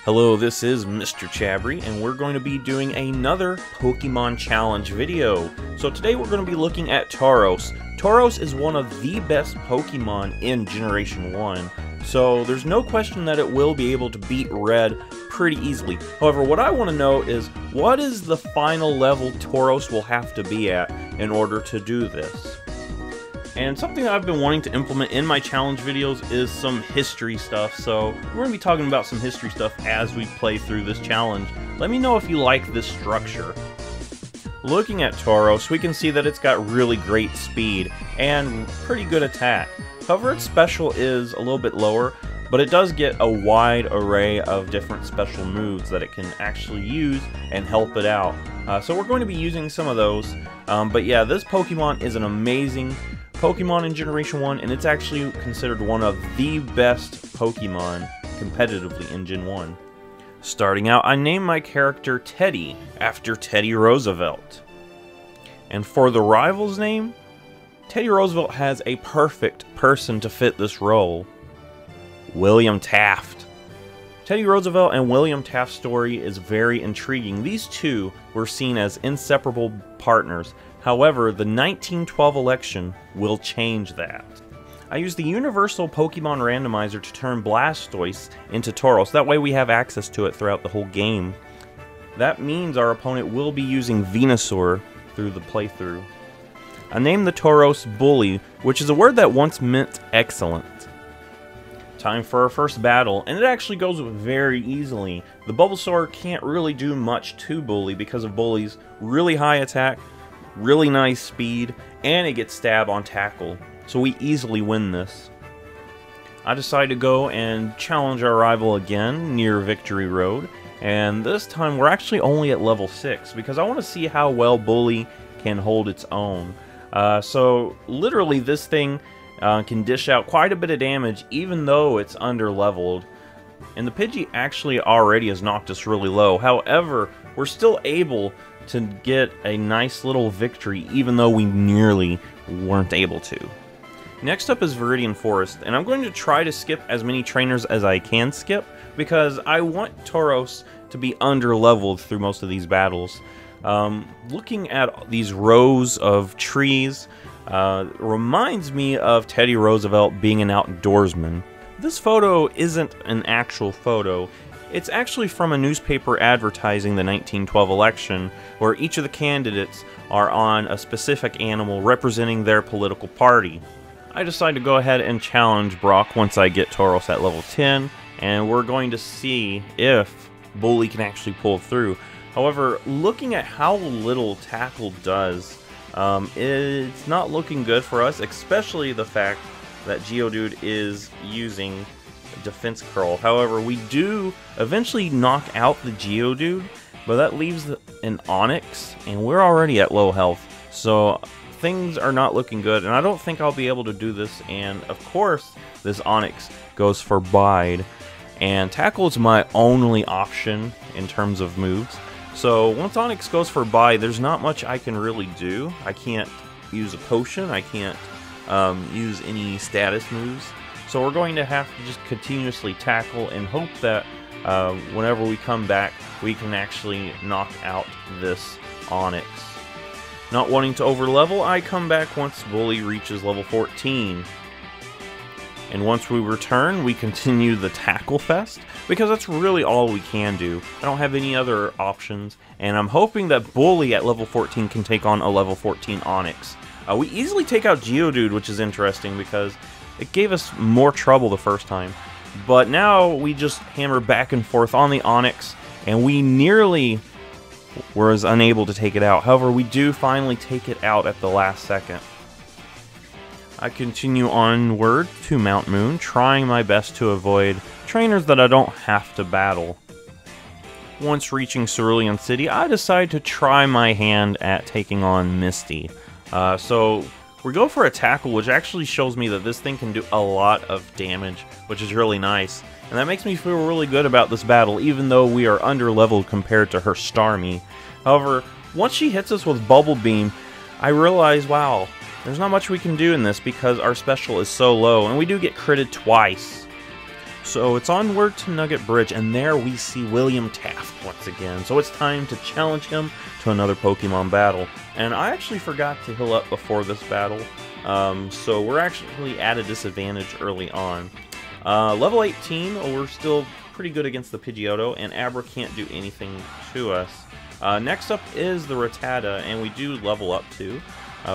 Hello, this is MrChabry, and we're going to be doing another Pokemon Challenge video. So today we're going to be looking at Tauros. Tauros is one of the best Pokemon in Generation 1, so there's no question that it will be able to beat Red pretty easily. However, what I want to know is, what is the final level Tauros will have to be at in order to do this? And something that I've been wanting to implement in my challenge videos is some history stuff, so we're going to be talking about some history stuff as we play through this challenge. Let me know if you like this structure. Looking at Tauros, we can see that it's got really great speed and pretty good attack. However, its special is a little bit lower, but it does get a wide array of different special moves that it can actually use and help it out. So we're going to be using some of those, but yeah, this Pokemon is an amazing Pokemon in Generation 1, and it's actually considered one of the best Pokemon competitively in Gen 1. Starting out, I named my character Teddy after Teddy Roosevelt. And for the rival's name, Teddy Roosevelt has a perfect person to fit this role: William Taft. Teddy Roosevelt and William Taft's story is very intriguing. These two were seen as inseparable partners. However, the 1912 election will change that. I used the Universal Pokemon Randomizer to turn Blastoise into Tauros. That way we have access to it throughout the whole game. That means our opponent will be using Venusaur through the playthrough. I named the Tauros Bully, which is a word that once meant excellent. Time for our first battle, and it actually goes very easily. The Bulbasaur can't really do much to Bully because of Bully's really high attack, really nice speed, and it gets stab on tackle, so we easily win this. I decided to go and challenge our rival again near Victory Road, and this time we're actually only at level 6 because I want to see how well Bully can hold its own. So literally this thing can dish out quite a bit of damage even though it's under leveled, and the Pidgey actually already has knocked us really low. However, we're still able to get a nice little victory even though we nearly weren't able to. Next up is Viridian Forest, and I'm going to try to skip as many trainers as I can skip because I want Tauros to be under-leveled through most of these battles. Looking at these rows of trees reminds me of Teddy Roosevelt being an outdoorsman. This photo isn't an actual photo. It's actually from a newspaper advertising the 1912 election, where each of the candidates are on a specific animal representing their political party. I decided to go ahead and challenge Brock once I get Tauros at level 10, and we're going to see if Bully can actually pull through. However, looking at how little Tackle does, it's not looking good for us, especially the fact that Geodude is using Defense Curl. However, we do eventually knock out the Geodude, but that leaves an Onix, and we're already at low health, so things are not looking good, and I don't think I'll be able to do this. And of course, this Onix goes for Bide, and Tackle is my only option in terms of moves. So once Onix goes for Bide, there's not much I can really do. I can't use a potion, I can't use any status moves. So we're going to have to just continuously tackle and hope that whenever we come back, we can actually knock out this Onix. Not wanting to overlevel, I come back once Bully reaches level 14. And once we return, we continue the Tackle Fest, because that's really all we can do. I don't have any other options, and I'm hoping that Bully at level 14 can take on a level 14 Onix. We easily take out Geodude, which is interesting because it gave us more trouble the first time. But now we just hammer back and forth on the Onix, and we nearly were unable to take it out. However, we do finally take it out at the last second. I continue onward to Mount Moon, trying my best to avoid trainers that I don't have to battle. Once reaching Cerulean City, I decide to try my hand at taking on Misty. So we go for a Tackle, which actually shows me that this thing can do a lot of damage, which is really nice. And that makes me feel really good about this battle, even though we are under-leveled compared to her Starmie. However, once she hits us with Bubble Beam, I realize, wow, there's not much we can do in this because our special is so low, and we do get critted twice. So it's onward to Nugget Bridge, and there we see William Taft once again. So it's time to challenge him to another Pokemon battle. And I actually forgot to heal up before this battle, so we're actually at a disadvantage early on. Level 18, we're still pretty good against the Pidgeotto, and Abra can't do anything to us. Next up is the Rattata, and we do level up too,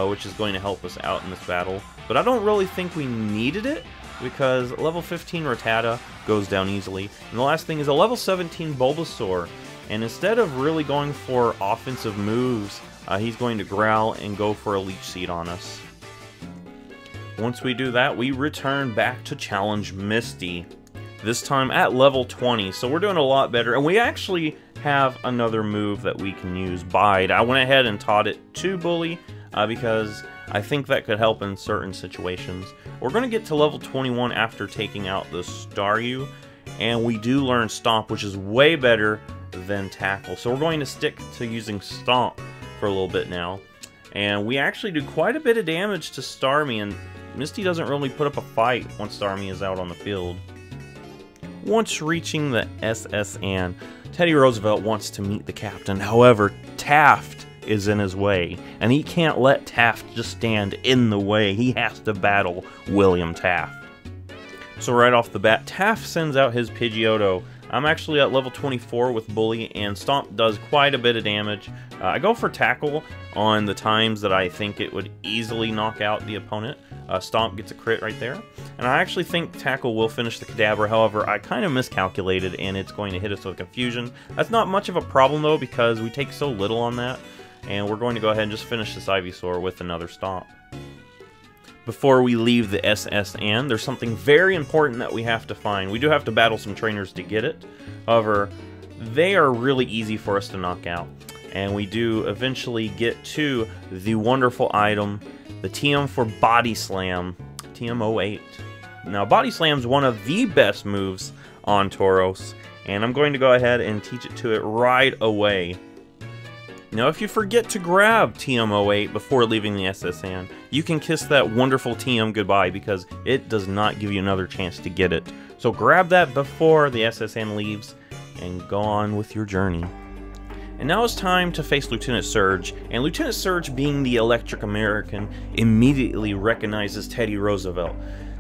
which is going to help us out in this battle. But I don't really think we needed it, because level 15 Rattata goes down easily. And the last thing is a level 17 Bulbasaur, and instead of really going for offensive moves, he's going to growl and go for a Leech Seed on us. Once we do that, we return back to challenge Misty, this time at level 20, so we're doing a lot better, and we actually have another move that we can use, Bide. I went ahead and taught it to Bully, because I think that could help in certain situations. We're going to get to level 21 after taking out the Staryu, and we do learn Stomp, which is way better than Tackle. So we're going to stick to using Stomp for a little bit now. And we actually do quite a bit of damage to Starmie, and Misty doesn't really put up a fight once Starmie is out on the field. Once reaching the SSN, Teddy Roosevelt wants to meet the captain. However, Taft is in his way, and he can't let Taft just stand in the way. He has to battle William Taft. So right off the bat, Taft sends out his Pidgeotto. I'm actually at level 24 with Bully, and Stomp does quite a bit of damage. I go for Tackle on the times that I think it would easily knock out the opponent. Stomp gets a crit right there. And I actually think Tackle will finish the Kadabra, however, I kind of miscalculated, and it's going to hit us with Confusion. That's not much of a problem, though, because we take so little on that. And we're going to go ahead and just finish this Ivysaur with another Stomp. Before we leave the SSN, there's something very important that we have to find. We do have to battle some trainers to get it. However, they are really easy for us to knock out. And we do eventually get to the wonderful item, the TM for Body Slam, TM08. Now, Body Slam is one of the best moves on Tauros, and I'm going to go ahead and teach it to it right away. Now, if you forget to grab TM08 before leaving the SSN, you can kiss that wonderful TM goodbye, because it does not give you another chance to get it. So grab that before the SSN leaves, and go on with your journey. And now it's time to face Lieutenant Surge, and Lieutenant Surge, being the Electric American, immediately recognizes Teddy Roosevelt.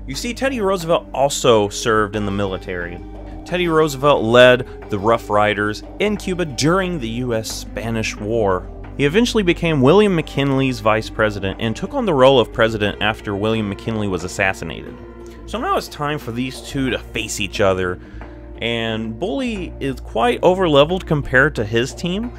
You see, Teddy Roosevelt also served in the military. Teddy Roosevelt led the Rough Riders in Cuba during the U.S.-Spanish War. He eventually became William McKinley's vice president and took on the role of president after William McKinley was assassinated. So now it's time for these two to face each other. And Bully is quite overleveled compared to his team.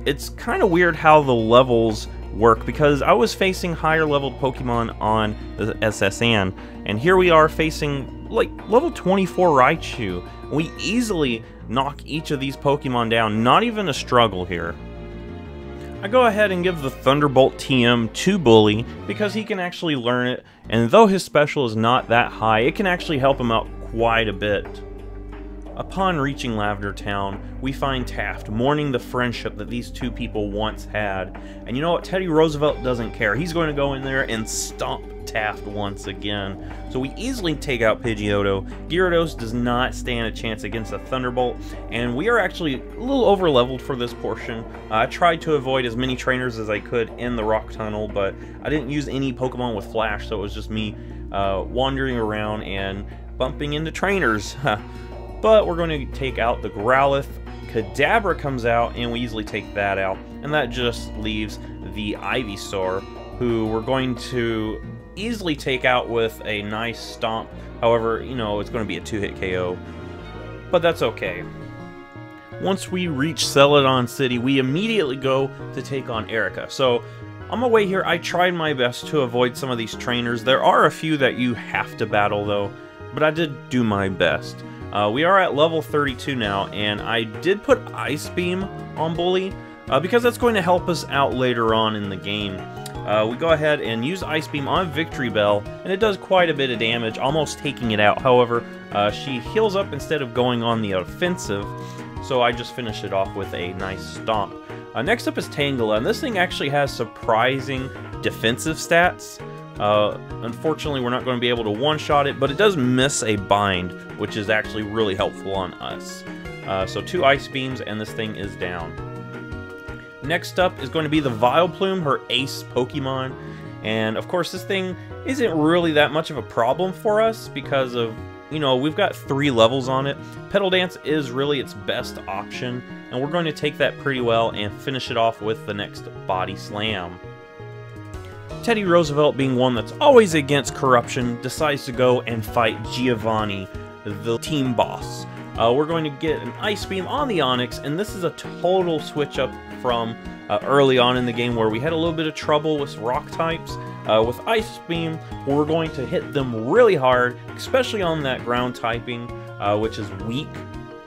It's kind of weird how the levels work, because I was facing higher leveled Pokemon on the SSN, and here we are facing like level 24 Raichu. We easily knock each of these Pokemon down, not even a struggle here. I go ahead and give the Thunderbolt TM to Bully because he can actually learn it, and though his special is not that high, it can actually help him out quite a bit. Upon reaching Lavender Town, we find Taft mourning the friendship that these two people once had. And you know what? Teddy Roosevelt doesn't care. He's going to go in there and stomp Taft once again. So we easily take out Pidgeotto. Gyarados does not stand a chance against a Thunderbolt, and we are actually a little over-leveled for this portion. I tried to avoid as many trainers as I could in the Rock Tunnel, but I didn't use any Pokemon with Flash, so it was just me wandering around and bumping into trainers. But we're going to take out the Growlithe. Kadabra comes out, and we easily take that out. And that just leaves the Ivysaur, who we're going to easily take out with a nice Stomp. However, you know, it's going to be a 2-hit KO. But that's okay. Once we reach Celadon City, we immediately go to take on Erica. So, on my way here, I tried my best to avoid some of these trainers. There are a few that you have to battle, though. But I did do my best. We are at level 32 now, and I did put Ice Beam on Bully, because that's going to help us out later on in the game. We go ahead and use Ice Beam on Victory Bell, and it does quite a bit of damage, almost taking it out. However, she heals up instead of going on the offensive, so I just finish it off with a nice Stomp. Next up is Tangela, and this thing actually has surprising defensive stats. Unfortunately, we're not going to be able to one-shot it, but it does miss a bind, which is actually really helpful on us. So 2 Ice Beams, and this thing is down. Next up is going to be the Vileplume, her ace Pokemon. And of course, this thing isn't really that much of a problem for us because of, you know, we've got 3 levels on it. Petal Dance is really its best option, and we're going to take that pretty well and finish it off with the next Body Slam. Teddy Roosevelt, being one that's always against corruption, decides to go and fight Giovanni, the team boss. We're going to get an Ice Beam on the Onix, and this is a total switch up from early on in the game where we had a little bit of trouble with rock types. With Ice Beam, we're going to hit them really hard, especially on that ground typing, which is weak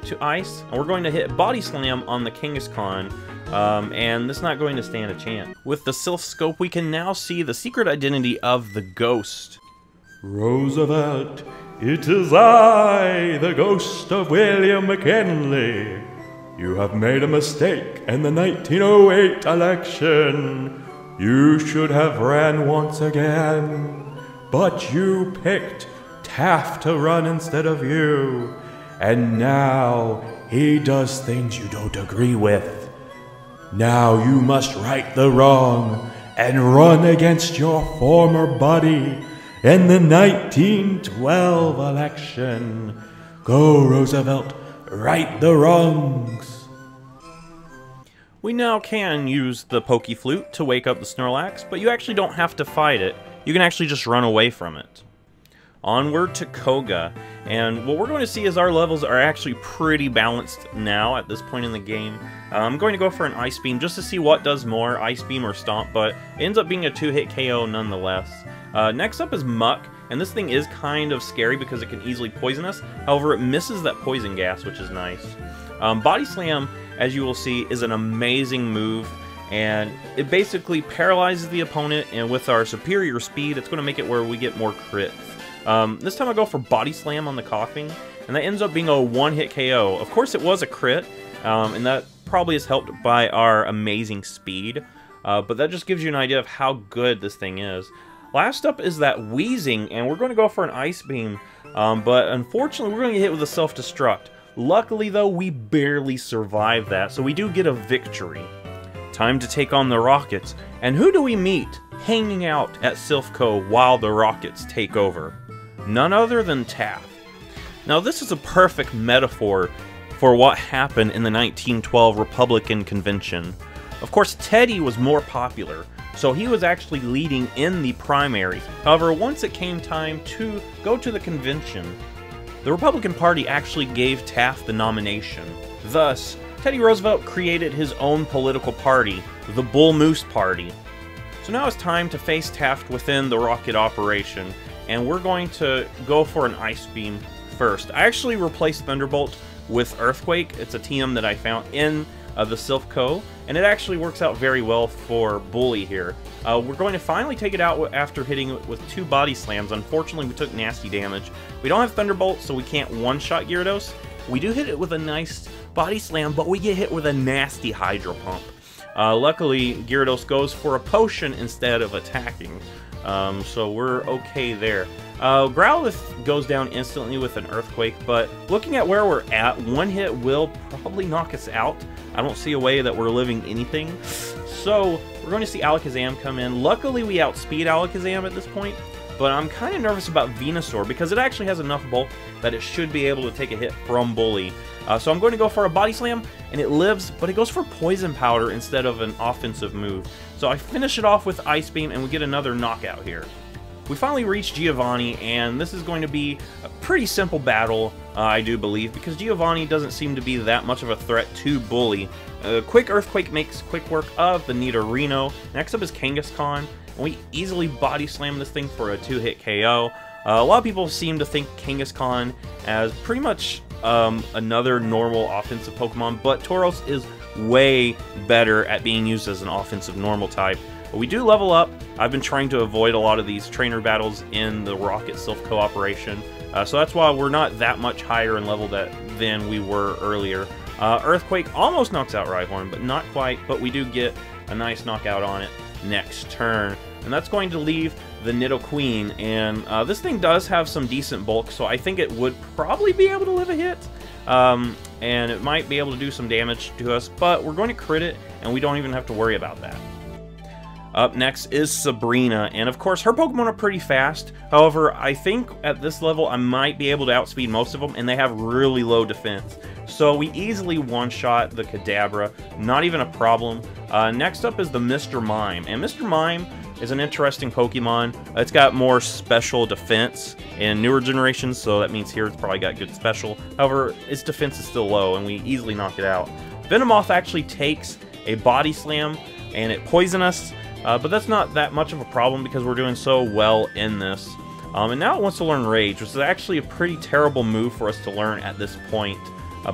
to ice. And we're going to hit Body Slam on the Kangaskhan, and this is not going to stand a chance. With the Sylph Scope, we can now see the secret identity of the ghost. Roosevelt, it is I, the ghost of William McKinley. You have made a mistake in the 1908 election. You should have ran once again, but you picked Taft to run instead of you. And now he does things you don't agree with. Now you must right the wrong and run against your former buddy in the 1912 election. Go, Roosevelt, right the wrongs. We now can use the Pokeflute to wake up the Snorlax, but you actually don't have to fight it. You can actually just run away from it. Onward to Koga, and what we're going to see is our levels are actually pretty balanced now at this point in the game. I'm going to go for an Ice Beam just to see what does more, Ice Beam or Stomp, but it ends up being a 2-hit KO nonetheless. Next up is Muck, and this thing is kind of scary because it can easily poison us. However, it misses that poison gas, which is nice. Body Slam, as you will see, is an amazing move, and it basically paralyzes the opponent, and with our superior speed, it's going to make it where we get more crits. This time I go for Body Slam on the Coughing, and that ends up being a 1-hit KO. Of course, it was a crit, and that probably is helped by our amazing speed, but that just gives you an idea of how good this thing is. Last up is that Wheezing, and we're going to go for an Ice Beam, but unfortunately we're going to get hit with a Self-Destruct. Luckily, though, we barely survived that, so we do get a victory. Time to take on the Rockets, and who do we meet hanging out at Silphco while the Rockets take over? None other than Taft. Now, this is a perfect metaphor for what happened in the 1912 Republican Convention. Of course, Teddy was more popular, so he was actually leading in the primaries. However, once it came time to go to the convention, the Republican Party actually gave Taft the nomination. Thus, Teddy Roosevelt created his own political party, the Bull Moose Party. So now it's time to face Taft within the rocket operation, and we're going to go for an Ice Beam first. I actually replaced Thunderbolt with Earthquake. It's a TM that I found in the Silphco, and it actually works out very well for Bully here. We're going to finally take it out after hitting it with 2 Body Slams. Unfortunately, we took nasty damage. We don't have Thunderbolt, so we can't one-shot Gyarados. We do hit it with a nice Body Slam, but we get hit with a nasty Hydro Pump. Luckily, Gyarados goes for a potion instead of attacking, so we're okay there. Growlithe goes down instantly with an Earthquake, but looking at where we're at, 1 hit will probably knock us out. I don't see a way that we're living anything, so we're going to see Alakazam come in. Luckily, we outspeed Alakazam at this point, but I'm kind of nervous about Venusaur because it actually has enough bulk that it should be able to take a hit from Bully. So I'm going to go for a Body Slam, and it lives, but it goes for Poison Powder instead of an offensive move. So I finish it off with Ice Beam, and we get another knockout here. We finally reach Giovanni, and this is going to be a pretty simple battle, I do believe, because Giovanni doesn't seem to be that much of a threat to Bully. Quick Earthquake makes quick work of the Nidorino. Next up is Kangaskhan, and we easily Body Slam this thing for a 2-hit KO. A lot of people seem to think Kangaskhan as pretty much another normal offensive Pokemon, but Tauros is way better at being used as an offensive normal type. But we do level up. I've been trying to avoid a lot of these trainer battles in the Rocket Silphco operation, so that's why we're not that much higher in level than we were earlier. Earthquake almost knocks out Ryhorn, but not quite, but we do get a nice knockout on it. next turn. And that's going to leave the Nidoqueen, and this thing does have some decent bulk, so I think it would probably be able to live a hit. And it might be able to do some damage to us, but we're going to crit it, and we don't even have to worry about that. Up next is Sabrina, and of course her Pokemon are pretty fast. However, I think at this level I might be able to outspeed most of them, and they have really low defense. So we easily one-shot the Kadabra, not even a problem. Next up is the Mr. Mime, and Mr. Mime is an interesting Pokemon. It's got more special defense in newer generations, so that means here it's probably got good special. However, its defense is still low, and we easily knock it out. Venomoth actually takes a Body Slam, and it poisons us, but that's not that much of a problem because we're doing so well in this. And now it wants to learn Rage, which is actually a pretty terrible move for us to learn at this point.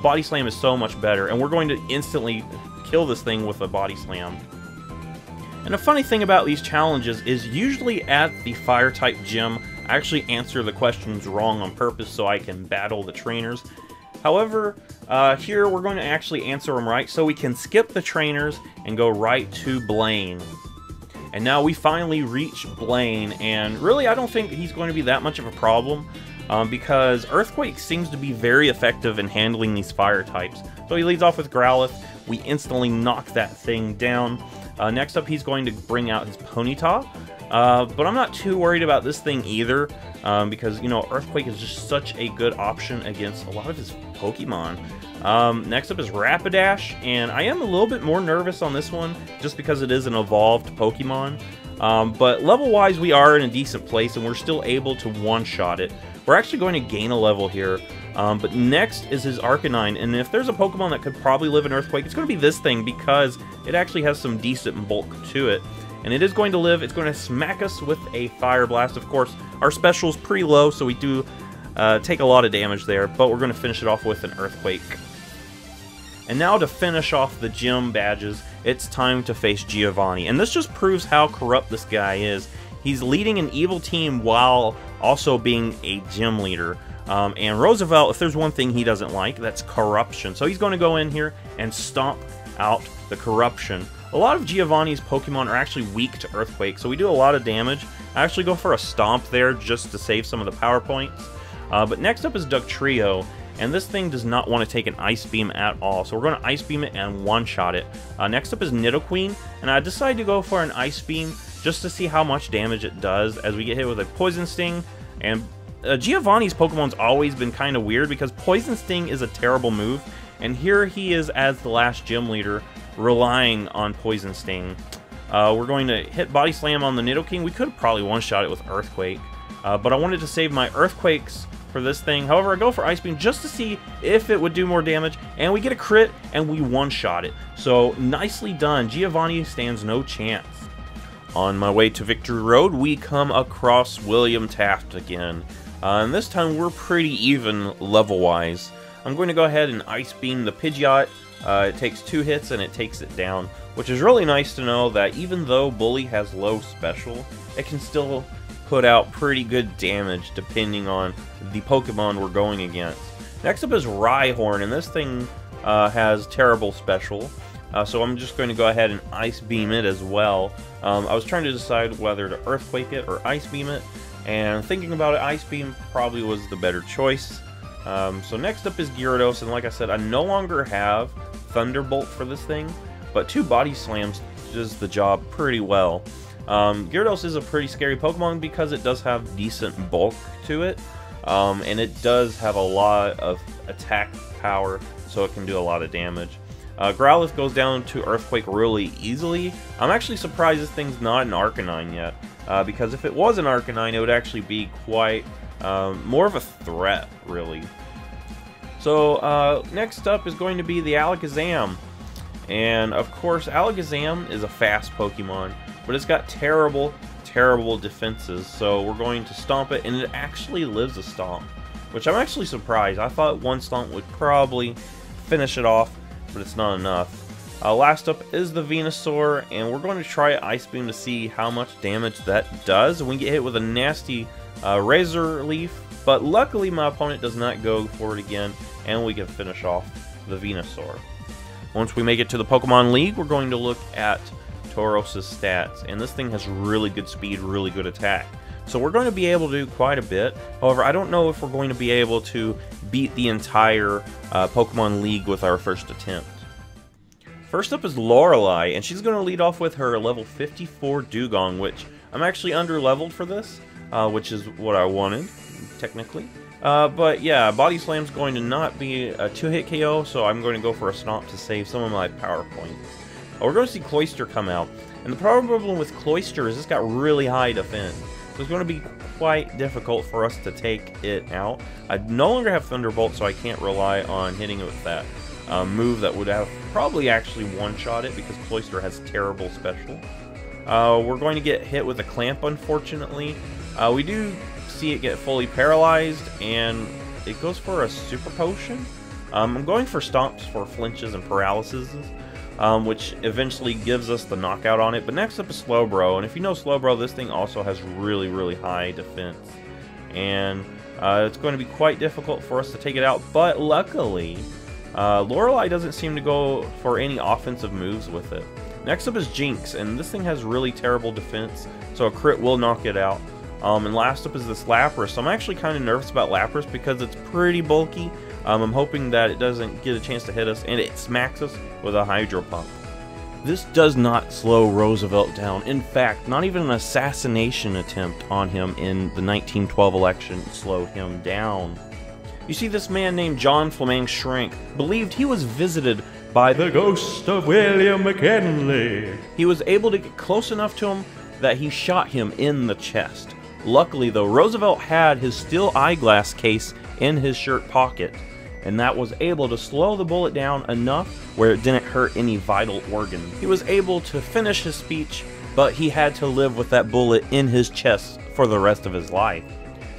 Body Slam is so much better, and we're going to instantly kill this thing with a Body Slam. And a funny thing about these challenges is usually at the Fire-type gym, I actually answer the questions wrong on purpose so I can battle the trainers. However, here we're going to actually answer them right, so we can skip the trainers and go right to Blaine. And now we finally reach Blaine, and really I don't think he's going to be that much of a problem, because Earthquake seems to be very effective in handling these fire types. So he leads off with Growlithe, we instantly knock that thing down. Next up he's going to bring out his Ponyta, but I'm not too worried about this thing either, because, you know, Earthquake is just such a good option against a lot of his Pokemon. Next up is Rapidash, and I am a little bit more nervous on this one, just because it is an evolved Pokemon. But level-wise, we are in a decent place, and we're still able to one-shot it. We're actually going to gain a level here, but next is his Arcanine, and if there's a Pokemon that could probably live in Earthquake, it's going to be this thing, because it actually has some decent bulk to it. And it is going to live, it's going to smack us with a Fire Blast. Of course, our special's pretty low, so we do take a lot of damage there, but we're going to finish it off with an Earthquake. And now to finish off the gym badges, it's time to face Giovanni. And this just proves how corrupt this guy is. He's leading an evil team while also being a gym leader. And Roosevelt, if there's one thing he doesn't like, that's corruption. So he's going to go in here and stomp out the corruption. A lot of Giovanni's Pokemon are actually weak to Earthquake, so we do a lot of damage. I actually go for a Stomp there just to save some of the power points. But next up is Dugtrio, and this thing does not want to take an Ice Beam at all, so we're going to Ice Beam it and one-shot it. Next up is Nidoqueen, and I decided to go for an Ice Beam just to see how much damage it does as we get hit with a Poison Sting. And Giovanni's Pokemon's always been kind of weird because Poison Sting is a terrible move, and here he is as the last gym leader relying on Poison Sting. We're going to hit Body Slam on the Nidoqueen. We could have probably one-shot it with Earthquake, but I wanted to save my Earthquakes for this thing. However, I go for Ice Beam just to see if it would do more damage, and we get a crit, and we one-shot it. So, nicely done. Giovanni stands no chance. On my way to Victory Road, we come across William Taft again. And this time, we're pretty even level-wise. I'm going to go ahead and Ice Beam the Pidgeot. It takes 2 hits, and it takes it down, which is really nice to know that even though Bully has low special, it can still put out pretty good damage depending on the Pokemon we're going against. Next up is Ryhorn, and this thing has terrible special, so I'm just going to go ahead and Ice Beam it as well. I was trying to decide whether to Earthquake it or Ice Beam it, and thinking about it, Ice Beam probably was the better choice. So next up is Gyarados, and like I said, I no longer have Thunderbolt for this thing, but 2 Body Slams does the job pretty well. Gyarados is a pretty scary Pokemon because it does have decent bulk to it, and it does have a lot of attack power, so it can do a lot of damage. Growlithe goes down to Earthquake really easily. I'm actually surprised this thing's not an Arcanine yet, because if it was an Arcanine, it would actually be quite more of a threat, really. So next up is going to be the Alakazam. And of course, Alakazam is a fast Pokemon, but it's got terrible, terrible defenses. So we're going to Stomp it, and it actually lives a Stomp, which I'm actually surprised. I thought 1 Stomp would probably finish it off, but it's not enough. Last up is the Venusaur, and we're going to try Ice Beam to see how much damage that does. We get hit with a nasty Razor Leaf, but luckily my opponent does not go for it again, and we can finish off the Venusaur. Once we make it to the Pokemon League, we're going to look at Tauros' stats, and this thing has really good speed, really good attack. So we're going to be able to do quite a bit. However, I don't know if we're going to be able to beat the entire Pokemon League with our first attempt. First up is Lorelei, and she's going to lead off with her level 54 Dugong, which I'm actually under-leveled for this, which is what I wanted, technically. But yeah, Body Slam's going to not be a 2-hit KO, so I'm going to go for a Stomp to save some of my power points. We're going to see Cloyster come out, and the problem with Cloyster is it's got really high defense. So it's going to be quite difficult for us to take it out. I no longer have Thunderbolt, so I can't rely on hitting it with that move that would have probably actually one-shot it, because Cloyster has terrible special. We're going to get hit with a Clamp, unfortunately. We do see it get fully paralyzed, and it goes for a Super Potion. I'm going for Stomps for flinches and paralysis, which eventually gives us the knockout on it. But next up is Slowbro, and if you know Slowbro, this thing also has really, really high defense. And it's going to be quite difficult for us to take it out, but luckily, Lorelei doesn't seem to go for any offensive moves with it. Next up is Jinx, and this thing has really terrible defense, so a crit will knock it out. And last up is this Lapras. So I'm actually kind of nervous about Lapras because it's pretty bulky. I'm hoping that it doesn't get a chance to hit us, and it smacks us with a Hydro Pump. This does not slow Roosevelt down. In fact, not even an assassination attempt on him in the 1912 election slowed him down. You see, this man named John Fleming Shrink believed he was visited by the ghost of William McKinley. He was able to get close enough to him that he shot him in the chest. Luckily, though, Roosevelt had his steel eyeglass case in his shirt pocket, and that was able to slow the bullet down enough where it didn't hurt any vital organ. He was able to finish his speech, but he had to live with that bullet in his chest for the rest of his life.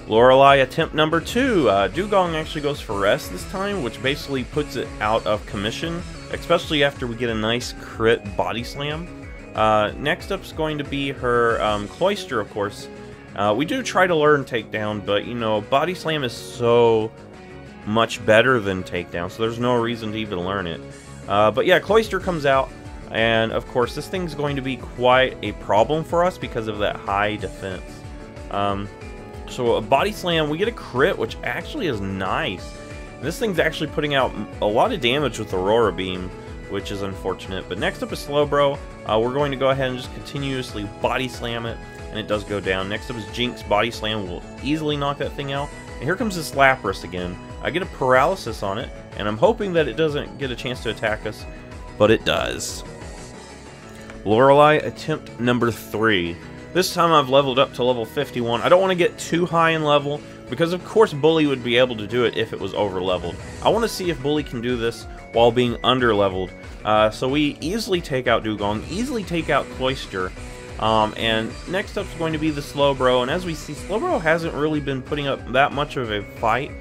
Lorelei, attempt number 2. Dugong actually goes for rest this time, which basically puts it out of commission, especially after we get a nice crit Body Slam. Next up is going to be her Cloyster, of course. We do try to learn Takedown, but, you know, Body Slam is so much better than Takedown, so there's no reason to even learn it. But yeah, Cloyster comes out, and of course, this thing's going to be quite a problem for us because of that high defense. So a Body Slam, we get a crit, which actually is nice. This thing's actually putting out a lot of damage with Aurora Beam, which is unfortunate. But next up is Slowbro. We're going to go ahead and just continuously Body Slam it, and it does go down. Next up is Jinx. Body Slam will easily knock that thing out. And here comes this Lapras again. I get a paralysis on it, and I'm hoping that it doesn't get a chance to attack us, but it does. Lorelei, attempt number 3. This time I've leveled up to level 51. I don't want to get too high in level, because of course Bully would be able to do it if it was over leveled. I want to see if Bully can do this while being under leveled. So we easily take out Dugong, easily take out Cloyster. And next up is going to be the Slowbro, and as we see, Slowbro hasn't really been putting up that much of a fight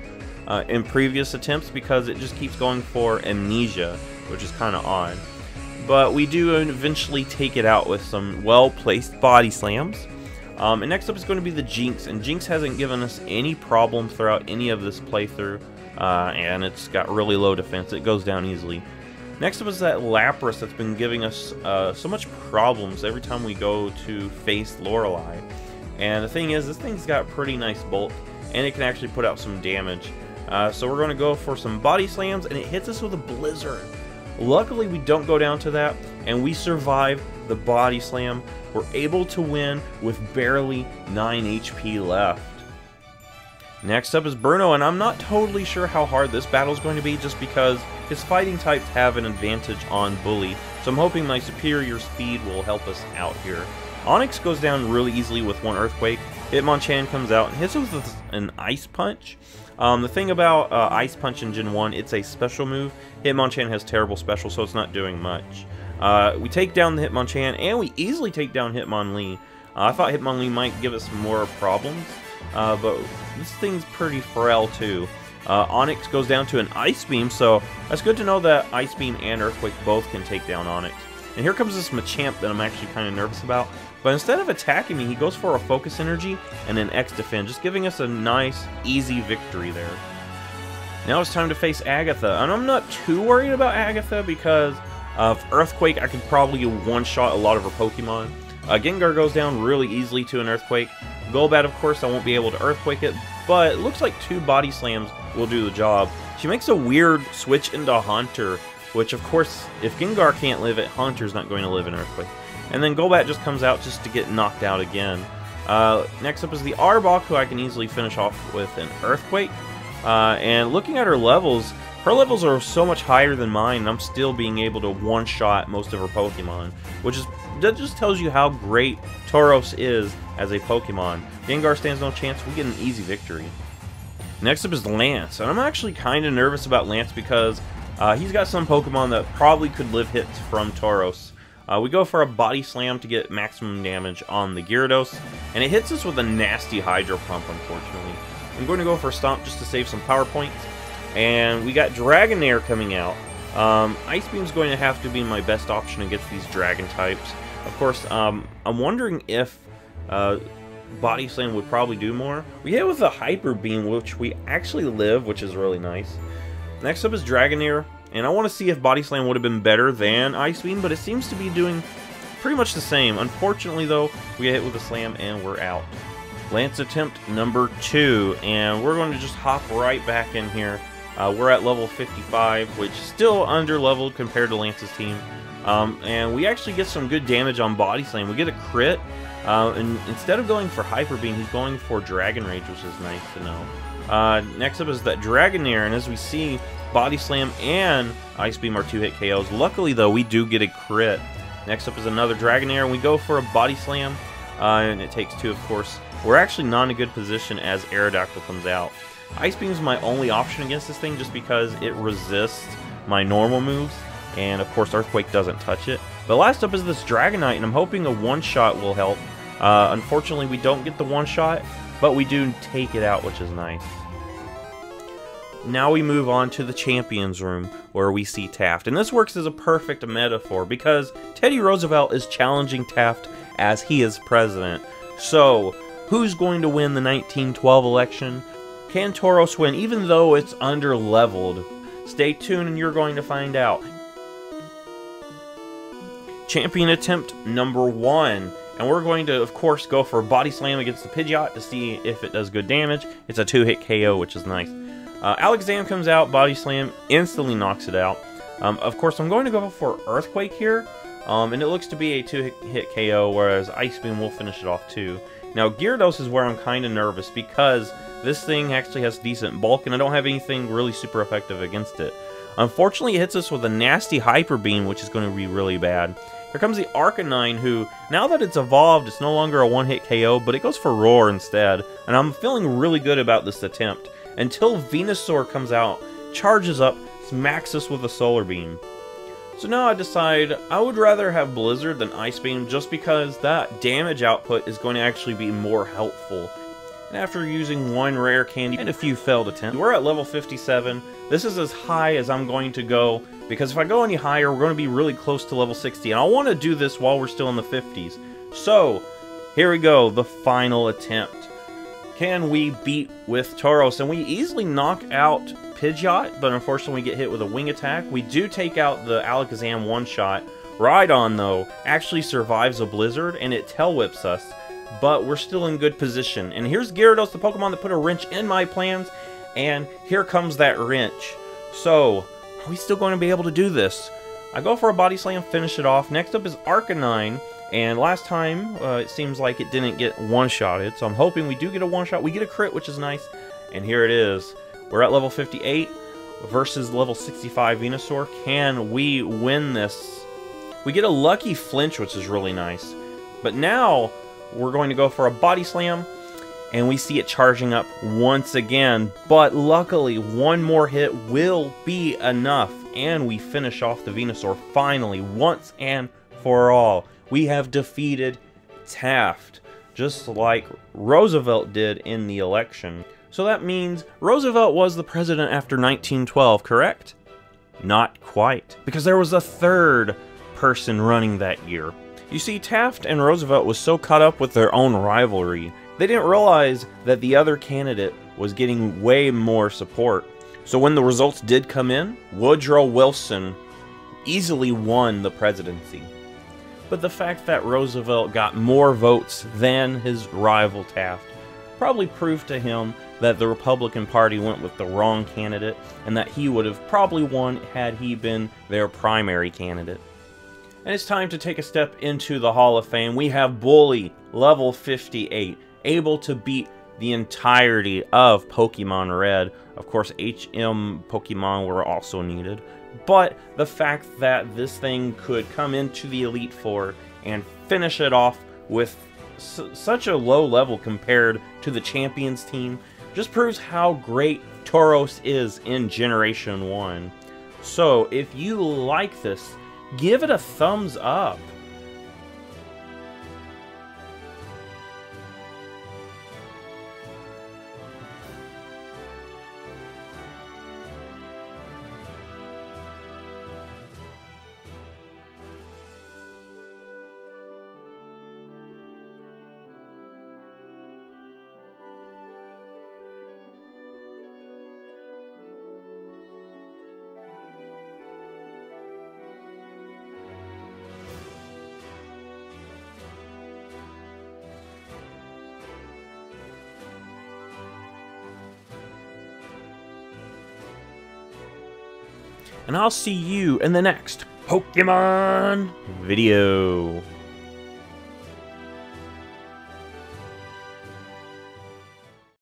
in previous attempts because it just keeps going for Amnesia, which is kind of odd. But we do eventually take it out with some well-placed Body Slams. And next up is going to be the Jinx, and Jinx hasn't given us any problems throughout any of this playthrough, and it's got really low defense. It goes down easily. Next up is that Lapras that's been giving us so much problems every time we go to face Lorelei. And the thing is, this thing's got pretty nice bulk, and it can actually put out some damage. So we're going to go for some Body Slams, and it hits us with a Blizzard. Luckily, we don't go down to that, and we survive the Body Slam. We're able to win with barely 9 HP left. Next up is Bruno, and I'm not totally sure how hard this battle is going to be just because his fighting types have an advantage on Bully, so I'm hoping my superior speed will help us out here. Onix goes down really easily with one Earthquake. Hitmonchan comes out and hits us with an Ice Punch. The thing about Ice Punch in Gen 1, it's a special move. Hitmonchan has terrible special, so it's not doing much. We take down the Hitmonchan, and we easily take down Hitmonlee. I thought Hitmonlee might give us more problems, but this thing's pretty frail too. Onix goes down to an Ice Beam, so that's good to know that Ice Beam and Earthquake both can take down Onix. And here comes this Machamp that I'm actually kind of nervous about. But instead of attacking me, he goes for a Focus Energy and an X Defend, just giving us a nice, easy victory there. Now it's time to face Agatha. And I'm not too worried about Agatha because Earthquake, I could probably one-shot a lot of her Pokemon. Gengar goes down really easily to an Earthquake. Golbat, of course, I won't be able to Earthquake it, but it looks like 2 Body Slams will do the job. She makes a weird switch into Haunter, which, of course, if Gengar can't live it, Haunter's not going to live in Earthquake. And then Golbat just comes out just to get knocked out again. Next up is the Arbok, who I can easily finish off with an Earthquake. And looking at her levels are so much higher than mine, and I'm still being able to one-shot most of her Pokemon, that just tells you how great Tauros is as a Pokemon. Gengar stands no chance, we get an easy victory. Next up is Lance, and I'm actually kind of nervous about Lance because he's got some Pokemon that probably could live hits from Tauros. We go for a Body Slam to get maximum damage on the Gyarados, and it hits us with a nasty Hydro Pump, unfortunately. I'm going to go for a Stomp just to save some power points. And we got Dragonair coming out. Ice Beam's going to have to be my best option against these Dragon types. Of course, I'm wondering if Body Slam would probably do more. We hit with a Hyper Beam, which we actually live, which is really nice. Next up is Dragonair, and I want to see if Body Slam would have been better than Ice Beam, but it seems to be doing pretty much the same. Unfortunately, though, we get hit with a Slam and we're out. Lance attempt number 2, and we're going to just hop right back in here. We're at level 55, which is still under-leveled compared to Lance's team. And we actually get some good damage on Body Slam. We get a crit, and instead of going for Hyper Beam, he's going for Dragon Rage, which is nice to know. Next up is that Dragonair, and as we see, Body Slam and Ice Beam are 2-hit KOs. Luckily, though, we do get a crit. Next up is another Dragonair, and we go for a Body Slam, and it takes 2, of course. We're actually not in a good position as Aerodactyl comes out. Ice Beam is my only option against this thing just because it resists my normal moves, and of course Earthquake doesn't touch it. But last up is this Dragonite, and I'm hoping a one-shot will help. Unfortunately, we don't get the one-shot, but we do take it out, which is nice. Now we move on to the Champions Room, where we see Taft. And this works as a perfect metaphor, because Teddy Roosevelt is challenging Taft as he is president. So, who's going to win the 1912 election? Can Tauros win, even though it's under-leveled? Stay tuned and you're going to find out. Champion attempt number 1. And we're going to, of course, go for a Body Slam against the Pidgeot to see if it does good damage. It's a 2-hit KO, which is nice. Alakazam comes out, Body Slam, instantly knocks it out. Of course, I'm going to go for Earthquake here. And it looks to be a 2-hit KO, whereas Ice Beam will finish it off too. Now, Gyarados is where I'm kind of nervous because this thing actually has decent bulk, and I don't have anything really super effective against it. Unfortunately, it hits us with a nasty Hyper Beam, which is going to be really bad. Here comes the Arcanine, who, now that it's evolved, it's no longer a 1-hit KO, but it goes for Roar instead, and I'm feeling really good about this attempt. Until Venusaur comes out, charges up, smacks us with a Solar Beam. So now I decide I would rather have Blizzard than Ice Beam just because that damage output is going to actually be more helpful. And after using 1 rare candy and a few failed attempts, we're at level 57. This is as high as I'm going to go because if I go any higher, we're going to be really close to level 60. And I want to do this while we're still in the 50s. So, here we go, the final attempt. Can we beat with Tauros? And we easily knock out Pidgeot, but unfortunately we get hit with a wing attack. We do take out the Alakazam one-shot. Rhydon, though, actually survives a Blizzard, and it tail whips us, but we're still in good position. And here's Gyarados, the Pokemon that put a wrench in my plans, and here comes that wrench. So, are we still going to be able to do this? I go for a Body Slam, finish it off. Next up is Arcanine, and last time, it seems like it didn't get one-shotted, so I'm hoping we do get a one-shot. We get a crit, which is nice, and here it is. We're at level 58 versus level 65 Venusaur. Can we win this? We get a lucky flinch, which is really nice. But now, we're going to go for a Body Slam, and we see it charging up once again. But luckily, 1 more hit will be enough, and we finish off the Venusaur finally, once and for all. We have defeated Taft, just like Roosevelt did in the election. So that means Roosevelt was the president after 1912, correct? Not quite, because there was a 3rd person running that year. You see, Taft and Roosevelt was so caught up with their own rivalry, they didn't realize that the other candidate was getting way more support. So when the results did come in, Woodrow Wilson easily won the presidency. But the fact that Roosevelt got more votes than his rival Taft probably proved to him that the Republican Party went with the wrong candidate, and that he would have probably won had he been their primary candidate. And it's time to take a step into the Hall of Fame. We have Bully, level 58, able to beat the entirety of Pokemon Red. Of course, HM Pokemon were also needed. But the fact that this thing could come into the Elite Four and finish it off with such a low level compared to the Champions team just proves how great Tauros is in Generation 1. So, if you like this, give it a thumbs up. And I'll see you in the next Pokemon video.